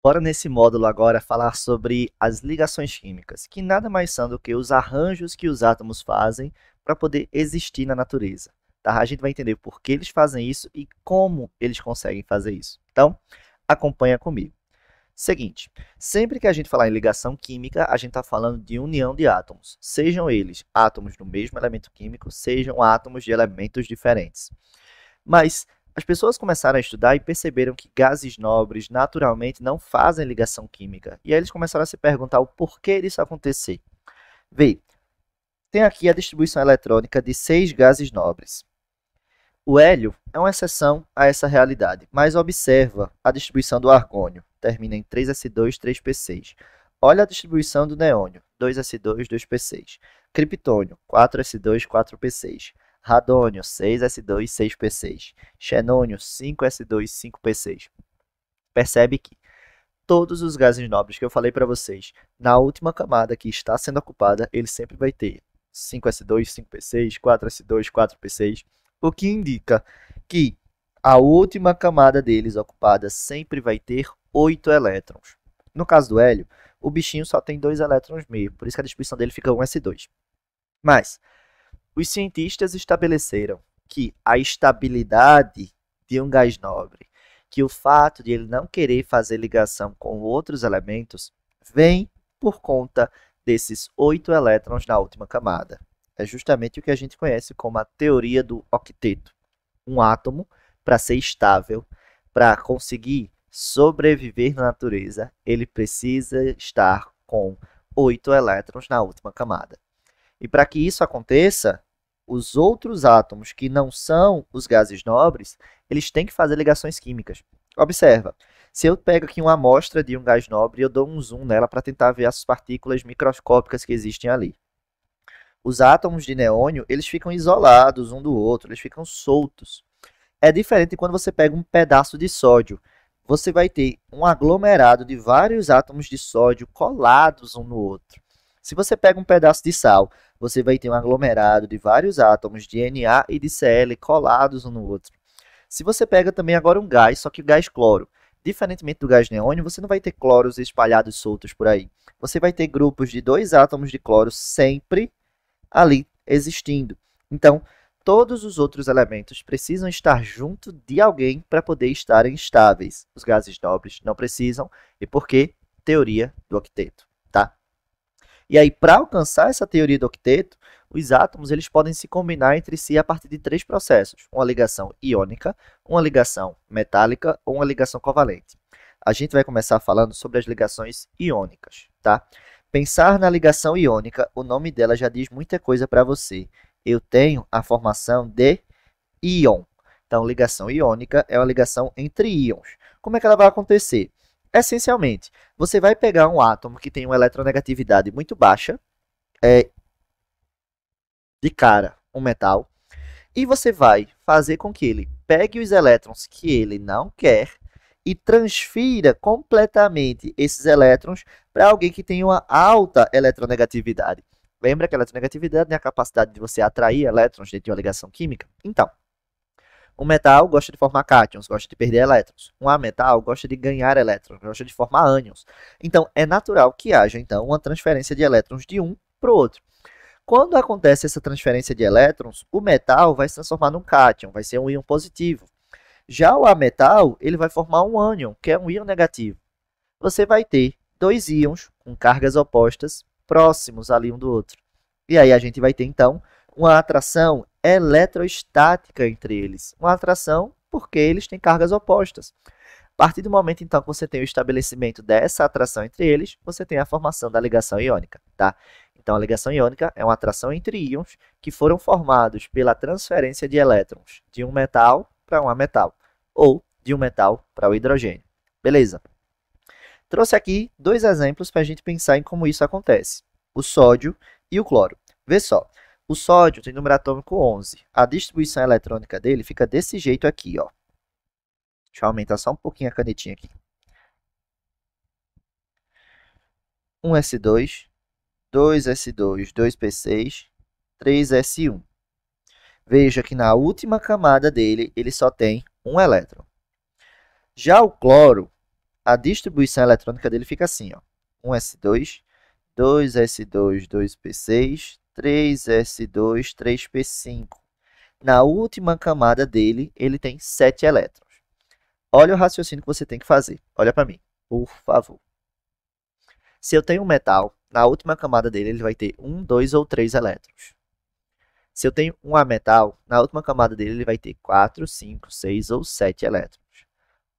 Bora nesse módulo agora falar sobre as ligações químicas, que nada mais são do que os arranjos que os átomos fazem para poder existir na natureza. Tá? A gente vai entender por que eles fazem isso e como eles conseguem fazer isso. Então, acompanha comigo. Seguinte, sempre que a gente falar em ligação química, a gente está falando de união de átomos, sejam eles átomos do mesmo elemento químico, sejam átomos de elementos diferentes. Mas as pessoas começaram a estudar e perceberam que gases nobres naturalmente não fazem ligação química. E aí eles começaram a se perguntar o porquê disso acontecer. Vê, tem aqui a distribuição eletrônica de 6 gases nobres. O hélio é uma exceção a essa realidade, mas observa a distribuição do argônio, termina em 3s2, 3p6. Olha a distribuição do neônio, 2s2, 2p6. Criptônio, 4s2, 4p6. Radônio, 6s2, 6p6. Xenônio, 5s2, 5p6. Percebe que todos os gases nobres que eu falei para vocês, na última camada que está sendo ocupada, ele sempre vai ter 5s2, 5p6, 4s2, 4p6, o que indica que a última camada deles ocupada sempre vai ter 8 elétrons. No caso do hélio, o bichinho só tem 2 elétrons mesmo, por isso que a distribuição dele fica 1s2. Mas os cientistas estabeleceram que a estabilidade de um gás nobre, que o fato de ele não querer fazer ligação com outros elementos, vem por conta desses 8 elétrons na última camada. É justamente o que a gente conhece como a teoria do octeto. Um átomo, para ser estável, para conseguir sobreviver na natureza, ele precisa estar com 8 elétrons na última camada. E para que isso aconteça, os outros átomos que não são os gases nobres, eles têm que fazer ligações químicas. Observa, se eu pego aqui uma amostra de um gás nobre, eu dou um zoom nela para tentar ver as partículas microscópicas que existem ali. Os átomos de neônio, eles ficam isolados um do outro, eles ficam soltos. É diferente quando você pega um pedaço de sódio. Você vai ter um aglomerado de vários átomos de sódio colados um no outro. Se você pega um pedaço de sal, você vai ter um aglomerado de vários átomos de Na e de Cl colados um no outro. Se você pega também agora um gás, só que o gás cloro, diferentemente do gás neônio, você não vai ter cloros espalhados soltos por aí. Você vai ter grupos de 2 átomos de cloro sempre ali existindo. Então, todos os outros elementos precisam estar junto de alguém para poder estarem estáveis. Os gases nobres não precisam. E por quê? Teoria do octeto, tá? E aí, para alcançar essa teoria do octeto, os átomos eles podem se combinar entre si a partir de 3 processos: uma ligação iônica, uma ligação metálica ou uma ligação covalente. A gente vai começar falando sobre as ligações iônicas, tá? Pensar na ligação iônica, o nome dela já diz muita coisa para você. Eu tenho a formação de íon. Então, ligação iônica é uma ligação entre íons. Como é que ela vai acontecer? Essencialmente, você vai pegar um átomo que tem uma eletronegatividade muito baixa, de cara, um metal, e você vai fazer com que ele pegue os elétrons que ele não quer e transfira completamente esses elétrons para alguém que tem uma alta eletronegatividade. Lembra que a eletronegatividade é a capacidade de você atrair elétrons dentro de uma ligação química? Então, um metal gosta de formar cátions, gosta de perder elétrons. Um ametal gosta de ganhar elétrons, gosta de formar ânions. Então, é natural que haja então uma transferência de elétrons de um para o outro. Quando acontece essa transferência de elétrons, o metal vai se transformar num cátion, vai ser um íon positivo. Já o ametal, ele vai formar um ânion, que é um íon negativo. Você vai ter 2 íons com cargas opostas próximos ali um do outro. E aí a gente vai ter, então, uma atração eletrostática entre eles. Uma atração porque eles têm cargas opostas. A partir do momento, então, que você tem o estabelecimento dessa atração entre eles, você tem a formação da ligação iônica, tá? Então, a ligação iônica é uma atração entre íons que foram formados pela transferência de elétrons de um metal para um ametal, ou de um metal para o hidrogênio. Beleza? Trouxe aqui 2 exemplos para a gente pensar em como isso acontece. O sódio e o cloro. Vê só, o sódio tem número atômico 11. A distribuição eletrônica dele fica desse jeito aqui, ó. Deixa eu aumentar só um pouquinho a canetinha aqui. 1s2, 2s2, 2p6, 3s1. Veja que na última camada dele, ele só tem um elétron. Já o cloro, a distribuição eletrônica dele fica assim, ó. 1s2, 2s2, 2p6, 3s2, 3p5. Na última camada dele, ele tem 7 elétrons. Olha o raciocínio que você tem que fazer. Olha para mim, por favor. Se eu tenho um metal, na última camada dele, ele vai ter 1, 2 ou 3 elétrons. Se eu tenho um ametal, na última camada dele, ele vai ter 4, 5, 6 ou 7 elétrons.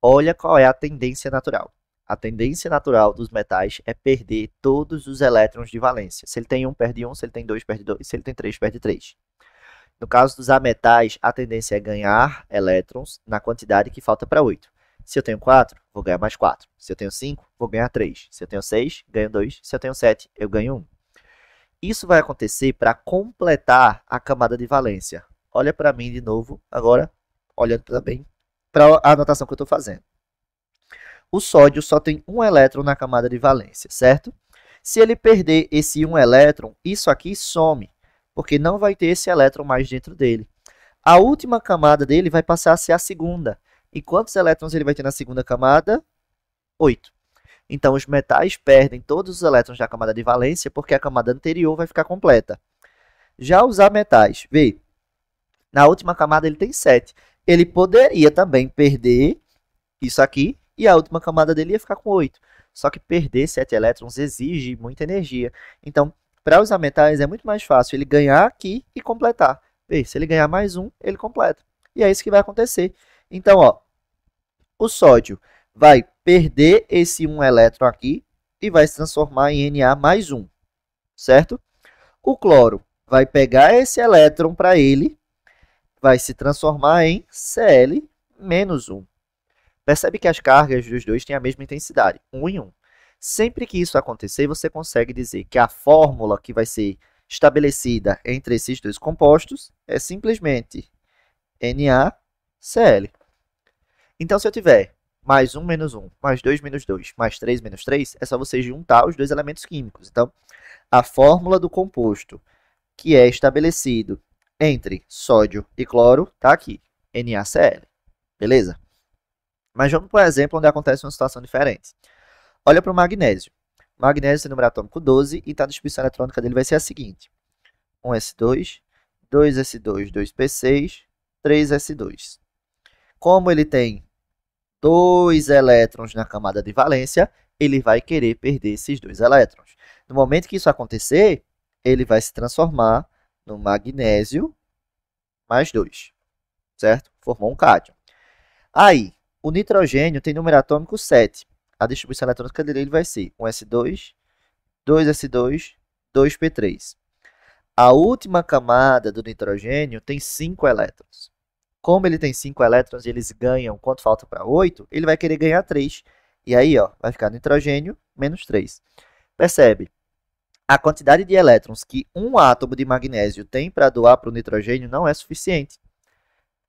Olha qual é a tendência natural. A tendência natural dos metais é perder todos os elétrons de valência. Se ele tem 1, perde 1. Se ele tem 2, perde 2. Se ele tem 3, perde 3. No caso dos ametais, a tendência é ganhar elétrons na quantidade que falta para 8. Se eu tenho 4, vou ganhar mais 4. Se eu tenho 5, vou ganhar 3. Se eu tenho 6, ganho 2. Se eu tenho 7, eu ganho 1. Isso vai acontecer para completar a camada de valência. Olha para mim de novo, agora, olhando também para a anotação que eu estou fazendo. O sódio só tem um elétron na camada de valência, certo? Se ele perder esse um elétron, isso aqui some, porque não vai ter esse elétron mais dentro dele. A última camada dele vai passar a ser a segunda. E quantos elétrons ele vai ter na segunda camada? 8. Então, os metais perdem todos os elétrons da camada de valência, porque a camada anterior vai ficar completa. Já os ametais, vê, na última camada ele tem 7. Ele poderia também perder isso aqui, e a última camada dele ia ficar com 8. Só que perder 7 elétrons exige muita energia. Então, para os ametais é muito mais fácil ele ganhar aqui e completar. Vê, se ele ganhar mais um, ele completa. E é isso que vai acontecer. Então, ó, o sódio vai perder esse 1 elétron aqui e vai se transformar em Na mais 1, certo? O cloro vai pegar esse elétron para ele, vai se transformar em Cl menos 1. Percebe que as cargas dos dois têm a mesma intensidade, 1 em 1. Sempre que isso acontecer, você consegue dizer que a fórmula que vai ser estabelecida entre esses dois compostos é simplesmente NaCl. Então, se eu tiver mais 1 menos 1, mais 2 menos 2, mais 3 menos 3, é só você juntar os dois elementos químicos. Então, a fórmula do composto que é estabelecido entre sódio e cloro está aqui, NaCl. Beleza? Mas vamos para um exemplo onde acontece uma situação diferente. Olha para o magnésio. O magnésio tem número atômico 12 e a distribuição eletrônica dele vai ser a seguinte. 1s2, 2s2, 2p6, 3s2. Como ele tem 2 elétrons na camada de valência, ele vai querer perder esses 2 elétrons. No momento que isso acontecer, ele vai se transformar no magnésio mais 2, certo? Formou um cátion. Aí, o nitrogênio tem número atômico 7. A distribuição eletrônica dele vai ser 1s2, 2s2, 2p3. A última camada do nitrogênio tem 5 elétrons. Como ele tem 5 elétrons e eles ganham quanto falta para 8, ele vai querer ganhar 3. E aí, ó, vai ficar nitrogênio menos 3. Percebe? A quantidade de elétrons que um átomo de magnésio tem para doar para o nitrogênio não é suficiente.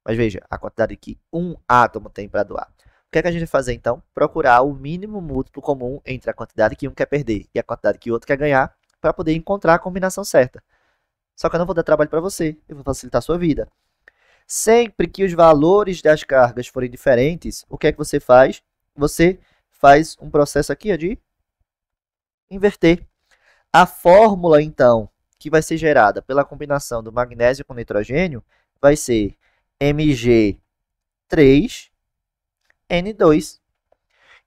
Mas veja, a quantidade que um átomo tem para doar. O que é que a gente vai fazer, então? Procurar o mínimo múltiplo comum entre a quantidade que um quer perder e a quantidade que o outro quer ganhar para poder encontrar a combinação certa. Só que eu não vou dar trabalho para você, eu vou facilitar a sua vida. Sempre que os valores das cargas forem diferentes, o que é que você faz? Você faz um processo aqui de inverter. A fórmula, então, que vai ser gerada pela combinação do magnésio com nitrogênio vai ser Mg3N2.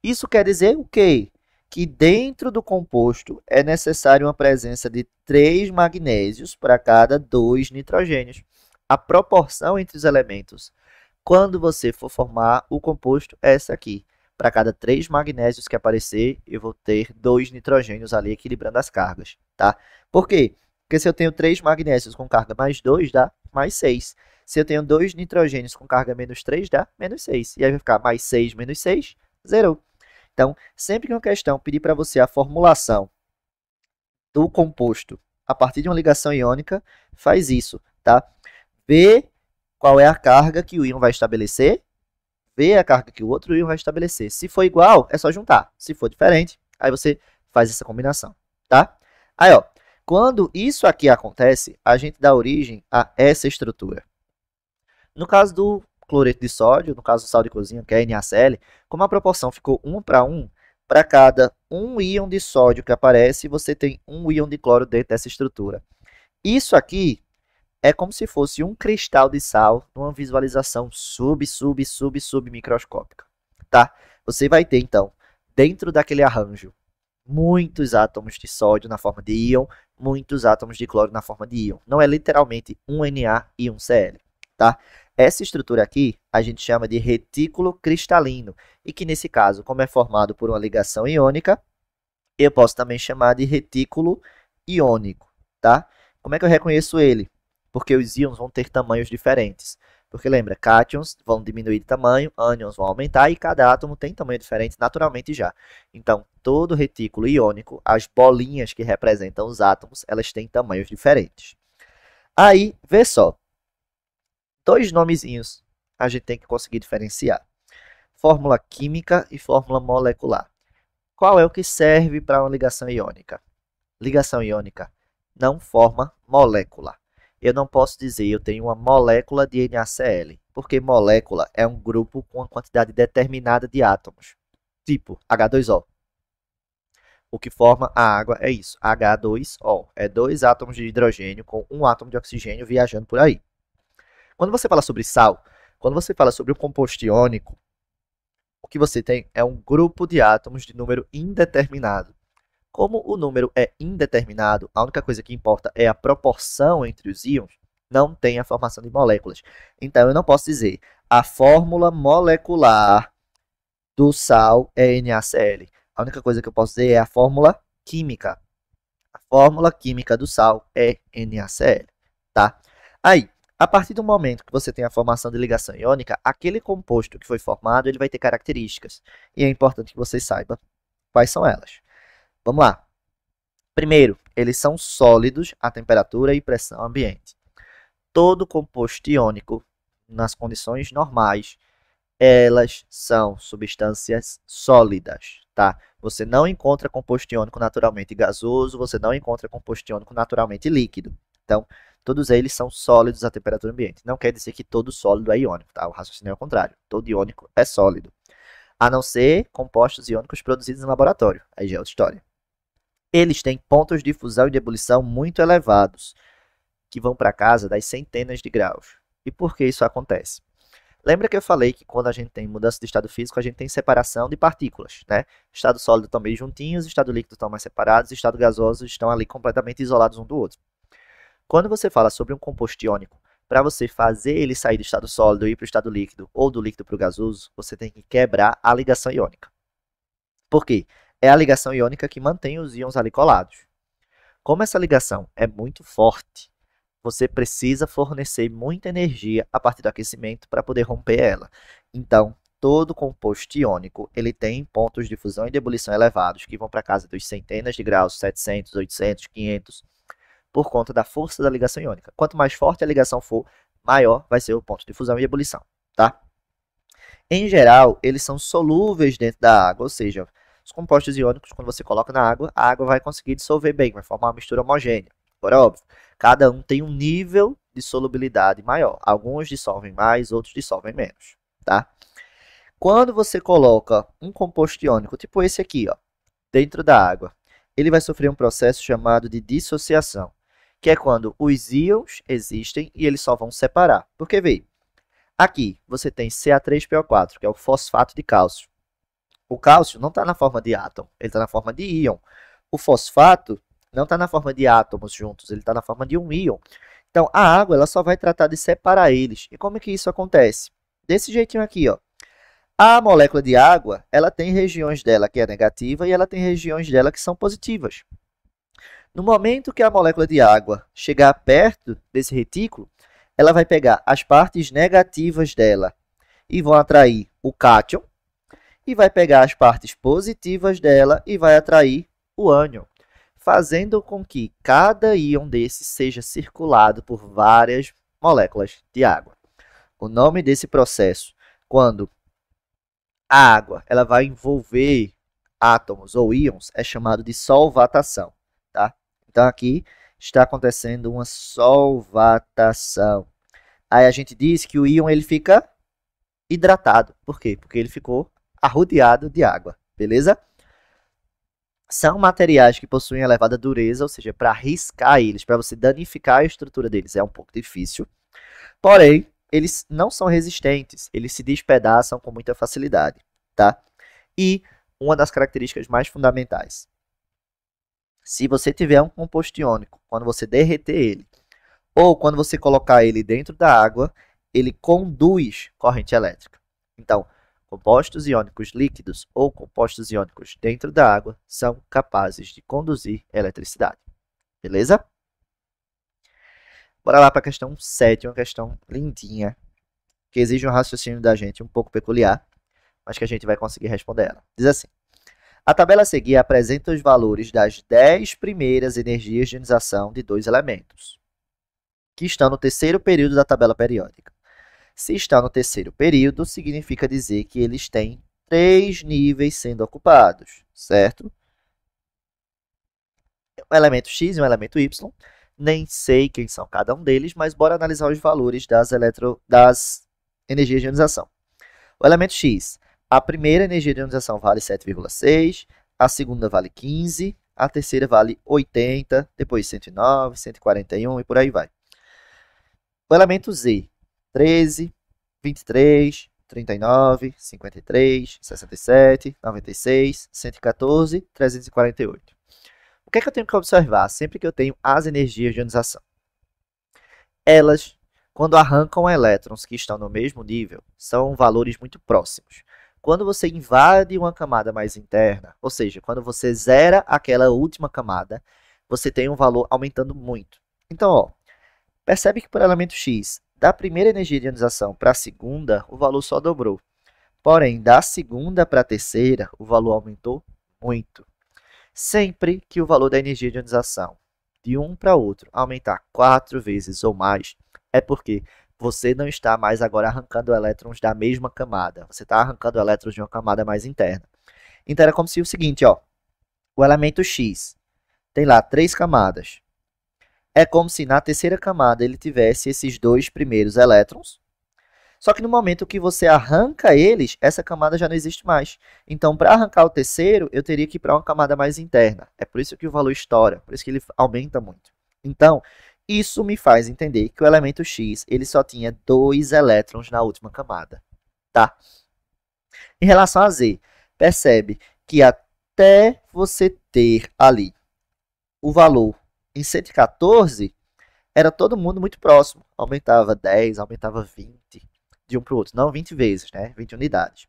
Isso quer dizer o quê? Que dentro do composto é necessário uma presença de 3 magnésios para cada 2 nitrogênios. A proporção entre os elementos, quando você for formar o composto, é essa aqui. Para cada 3 magnésios que aparecer, eu vou ter 2 nitrogênios ali equilibrando as cargas. Tá? Por quê? Porque se eu tenho 3 magnésios com carga mais 2, dá mais 6. Se eu tenho 2 nitrogênios com carga menos 3, dá menos 6. E aí vai ficar mais 6 menos 6, zerou. Então, sempre que uma questão pedir para você a formulação do composto a partir de uma ligação iônica, faz isso, tá? Vê qual é a carga que o íon vai estabelecer, vê a carga que o outro íon vai estabelecer. Se for igual, é só juntar. Se for diferente, aí você faz essa combinação, tá? Aí, ó, quando isso aqui acontece, a gente dá origem a essa estrutura. No caso do cloreto de sódio, no caso sal de cozinha, que é NaCl, como a proporção ficou 1 para 1, para cada um íon de sódio que aparece, você tem um íon de cloro dentro dessa estrutura. Isso aqui é como se fosse um cristal de sal numa visualização submicroscópica, tá? Você vai ter, então, dentro daquele arranjo, muitos átomos de sódio na forma de íon, muitos átomos de cloro na forma de íon. Não é literalmente um Na e um Cl, tá? Essa estrutura aqui a gente chama de retículo cristalino, e que nesse caso, como é formado por uma ligação iônica, eu posso também chamar de retículo iônico, tá? Como é que eu reconheço ele? Porque os íons vão ter tamanhos diferentes. Porque lembra, cátions vão diminuir de tamanho, ânions vão aumentar e cada átomo tem tamanho diferente naturalmente já. Então, todo retículo iônico, as bolinhas que representam os átomos, elas têm tamanhos diferentes. Aí, vê só, dois nomezinhos a gente tem que conseguir diferenciar. Fórmula química e fórmula molecular. Qual é o que serve para uma ligação iônica? Ligação iônica não forma molécula. Eu não posso dizer eu tenho uma molécula de NaCl, porque molécula é um grupo com uma quantidade determinada de átomos, tipo H2O. O que forma a água é isso, H2O. É dois átomos de hidrogênio com um átomo de oxigênio viajando por aí. Quando você fala sobre sal, quando você fala sobre o composto iônico, o que você tem é um grupo de átomos de número indeterminado. Como o número é indeterminado, a única coisa que importa é a proporção entre os íons, não tem a formação de moléculas. Então, eu não posso dizer a fórmula molecular do sal é NaCl. A única coisa que eu posso dizer é a fórmula química. A fórmula química do sal é NaCl, tá? Aí, a partir do momento que você tem a formação de ligação iônica, aquele composto que foi formado, ele vai ter características. E é importante que você saiba quais são elas. Vamos lá. Primeiro, eles são sólidos a temperatura e pressão ambiente. Todo composto iônico, nas condições normais, elas são substâncias sólidas, tá? Você não encontra composto iônico naturalmente gasoso, você não encontra composto iônico naturalmente líquido. Então, todos eles são sólidos a temperatura ambiente. Não quer dizer que todo sólido é iônico, tá? O raciocínio é o contrário. Todo iônico é sólido. A não ser compostos iônicos produzidos em laboratório. Aí já é outra história. Eles têm pontos de fusão e de ebulição muito elevados, que vão para casa das centenas de graus. E por que isso acontece? Lembra que eu falei que quando a gente tem mudança de estado físico, a gente tem separação de partículas, né? Estado sólido estão meio juntinhos, estado líquido estão mais separados, estado gasoso estão ali completamente isolados um do outro. Quando você fala sobre um composto iônico, para você fazer ele sair do estado sólido e ir para o estado líquido, ou do líquido para o gasoso, você tem que quebrar a ligação iônica. Por quê? É a ligação iônica que mantém os íons ali colados. Como essa ligação é muito forte, você precisa fornecer muita energia a partir do aquecimento para poder romper ela. Então, todo composto iônico ele tem pontos de fusão e de ebulição elevados, que vão para casa dos centenas de graus, 700, 800, 500, por conta da força da ligação iônica. Quanto mais forte a ligação for, maior vai ser o ponto de fusão e ebulição, tá? Em geral, eles são solúveis dentro da água, ou seja, os compostos iônicos, quando você coloca na água, a água vai conseguir dissolver bem, vai formar uma mistura homogênea. Agora, óbvio, cada um tem um nível de solubilidade maior. Alguns dissolvem mais, outros dissolvem menos, tá? Quando você coloca um composto iônico, tipo esse aqui, ó, dentro da água, ele vai sofrer um processo chamado de dissociação, que é quando os íons existem e eles só vão separar. Porque, veja, aqui você tem Ca3PO4, que é o fosfato de cálcio. O cálcio não está na forma de átomo, ele está na forma de íon. O fosfato não está na forma de átomos juntos, ele está na forma de um íon. Então, a água ela só vai tratar de separar eles. E como é que isso acontece? Desse jeitinho aqui, ó. A molécula de água, ela tem regiões dela que é negativa e ela tem regiões dela que são positivas. No momento que a molécula de água chegar perto desse retículo, ela vai pegar as partes negativas dela e vão atrair o cátion, e vai pegar as partes positivas dela e vai atrair o ânion, fazendo com que cada íon desse seja circulado por várias moléculas de água. O nome desse processo, quando a água ela vai envolver átomos ou íons, é chamado de solvatação, tá? Então, aqui está acontecendo uma solvatação. Aí a gente diz que o íon ele fica hidratado. Por quê? Porque ele ficou arrodeado de água, beleza? São materiais que possuem elevada dureza, ou seja, para riscar eles, para você danificar a estrutura deles é um pouco difícil. Porém, eles não são resistentes, eles se despedaçam com muita facilidade, tá? E uma das características mais fundamentais, se você tiver um composto iônico, quando você derreter ele, ou quando você colocar ele dentro da água, ele conduz corrente elétrica. Então, compostos iônicos líquidos ou compostos iônicos dentro da água são capazes de conduzir eletricidade. Beleza? Bora lá para a questão 7, uma questão lindinha, que exige um raciocínio da gente um pouco peculiar, mas que a gente vai conseguir responder ela. Diz assim: a tabela a seguir apresenta os valores das 10 primeiras energias de ionização de dois elementos, que estão no terceiro período da tabela periódica. Se está no terceiro período, significa dizer que eles têm 3 níveis sendo ocupados, certo? Um elemento X e um elemento Y. Nem sei quem são cada um deles, mas bora analisar os valores das energias de ionização. O elemento X, a primeira energia de ionização vale 7,6, a segunda vale 15, a terceira vale 80, depois 109, 141 e por aí vai. O elemento Z, 13, 23, 39, 53, 67, 96, 114, 348. O que é que eu tenho que observar sempre que eu tenho as energias de ionização? Elas, quando arrancam elétrons que estão no mesmo nível, são valores muito próximos. Quando você invade uma camada mais interna, ou seja, quando você zera aquela última camada, você tem um valor aumentando muito. Então, ó, percebe que por elemento X, da primeira energia de ionização para a segunda, o valor só dobrou. Porém, da segunda para a terceira, o valor aumentou muito. Sempre que o valor da energia de ionização de um para outro aumentar 4 vezes ou mais, é porque você não está mais agora arrancando elétrons da mesma camada. Você está arrancando elétrons de uma camada mais interna. Então, era como se o seguinte, ó, o elemento X tem lá 3 camadas. É como se na terceira camada ele tivesse esses 2 primeiros elétrons. Só que no momento que você arranca eles, essa camada já não existe mais. Então, para arrancar o terceiro, eu teria que ir para uma camada mais interna. É por isso que o valor estoura, por isso que ele aumenta muito. Então, isso me faz entender que o elemento X ele só tinha 2 elétrons na última camada. Tá? Em relação a Z, percebe que até você ter ali o valor em 114, era todo mundo muito próximo. Aumentava 10, aumentava 20 de um para o outro. Não 20 vezes, né? 20 unidades.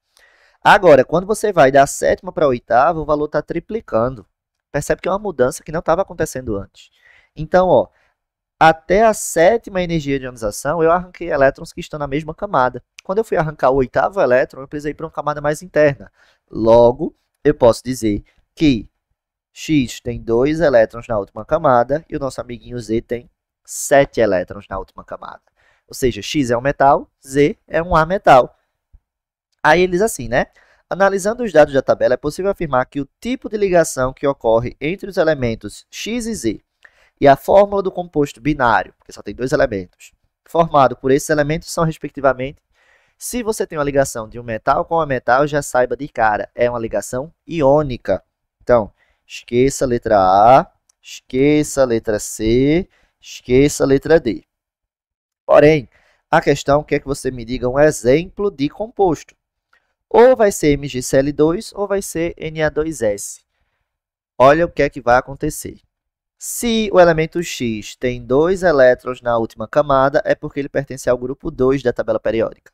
Agora, quando você vai da sétima para a oitava, o valor está triplicando. Percebe que é uma mudança que não estava acontecendo antes. Então, ó, até a sétima energia de ionização, eu arranquei elétrons que estão na mesma camada. Quando eu fui arrancar o oitavo elétron, eu precisei ir para uma camada mais interna. Logo, eu posso dizer que X tem 2 elétrons na última camada e o nosso amiguinho Z tem 7 elétrons na última camada. Ou seja, X é um metal, Z é um ametal. Aí eles assim, né? Analisando os dados da tabela, é possível afirmar que o tipo de ligação que ocorre entre os elementos X e Z e a fórmula do composto binário, porque só tem 2 elementos, formado por esses elementos são, respectivamente, se você tem uma ligação de um metal com um metal, já saiba de cara, é uma ligação iônica. Então, esqueça a letra A, esqueça a letra C, esqueça a letra D. Porém, a questão quer que você me diga um exemplo de composto. Ou vai ser MgCl2 ou vai ser Na2S. Olha o que é que vai acontecer. Se o elemento X tem 2 elétrons na última camada, é porque ele pertence ao grupo 2 da tabela periódica.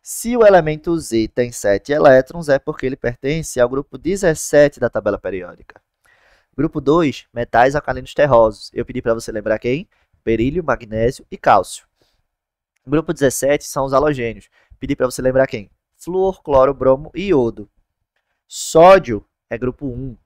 Se o elemento Z tem 7 elétrons, é porque ele pertence ao grupo 17 da tabela periódica. Grupo 2, metais alcalinos terrosos. Eu pedi para você lembrar quem? Berílio, magnésio e cálcio. Grupo 17 são os halogênios. Pedi para você lembrar quem? Flúor, cloro, bromo e iodo. Sódio é grupo 1.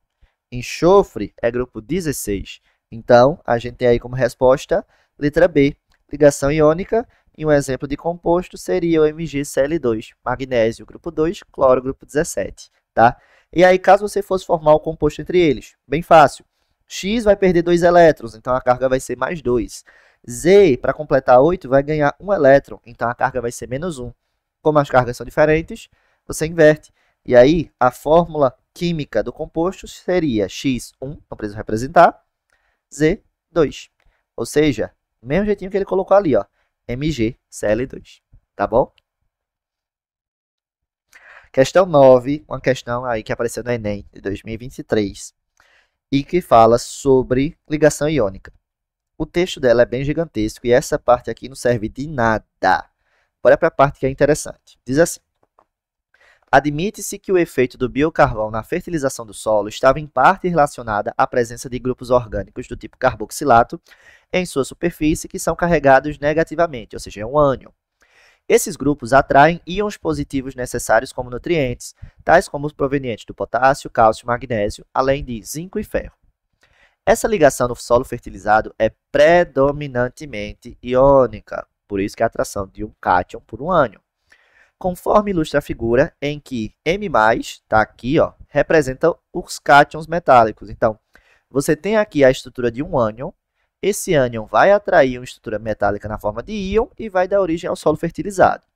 Enxofre é grupo 16. Então, a gente tem aí como resposta letra B, ligação iônica. E um exemplo de composto seria o MgCl2, magnésio, grupo 2, cloro, grupo 17. Tá? E aí, caso você fosse formar o composto entre eles, bem fácil. X vai perder 2 elétrons, então a carga vai ser mais 2. Z, para completar 8, vai ganhar 1 elétron, então a carga vai ser menos 1. Como as cargas são diferentes, você inverte. E aí, a fórmula química do composto seria X1, não preciso representar, Z2. Ou seja, do mesmo jeitinho que ele colocou ali, ó, MgCl2. Tá bom? Questão 9, uma questão aí que apareceu no Enem de 2023 e que fala sobre ligação iônica. O texto dela é bem gigantesco e essa parte aqui não serve de nada. Olha para a parte que é interessante. Diz assim: admite-se que o efeito do biocarvão na fertilização do solo estava em parte relacionada à presença de grupos orgânicos do tipo carboxilato em sua superfície que são carregados negativamente, ou seja, é um ânion. Esses grupos atraem íons positivos necessários como nutrientes, tais como os provenientes do potássio, cálcio e magnésio, além de zinco e ferro. Essa ligação no solo fertilizado é predominantemente iônica, por isso que é a atração de um cátion por um ânion. Conforme ilustra a figura em que M+, está aqui, ó, representa os cátions metálicos. Então, você tem aqui a estrutura de um ânion. Esse ânion vai atrair uma estrutura metálica na forma de íon e vai dar origem ao solo fertilizado.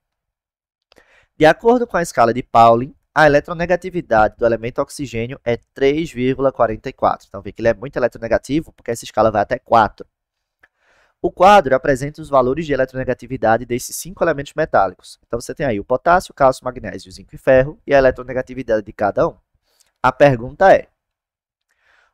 De acordo com a escala de Pauling, a eletronegatividade do elemento oxigênio é 3,44. Então, vê que ele é muito eletronegativo porque essa escala vai até 4. O quadro apresenta os valores de eletronegatividade desses 5 elementos metálicos. Então, você tem aí o potássio, cálcio, magnésio, zinco e ferro e a eletronegatividade de cada um. A pergunta é: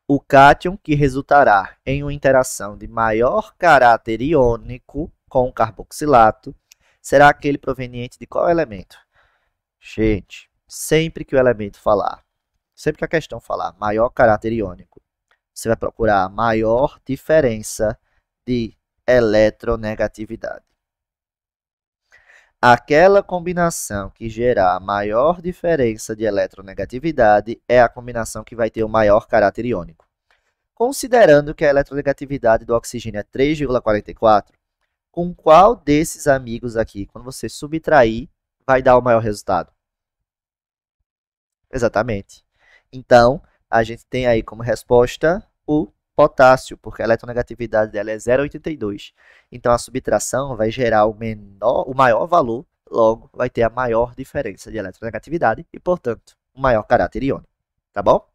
o cátion que resultará em uma interação de maior caráter iônico com o carboxilato será aquele proveniente de qual elemento? Gente, sempre que o elemento falar, sempre que a questão falar maior caráter iônico, você vai procurar a maior diferença de eletronegatividade. Aquela combinação que gerar a maior diferença de eletronegatividade é a combinação que vai ter o maior caráter iônico. Considerando que a eletronegatividade do oxigênio é 3,44, com qual desses amigos aqui, quando você subtrair, vai dar o maior resultado? Exatamente. Então, a gente tem aí como resposta o potássio, porque a eletronegatividade dela é 0,82. Então, a subtração vai gerar o maior valor, logo vai ter a maior diferença de eletronegatividade e, portanto, o maior caráter iônico. Tá bom?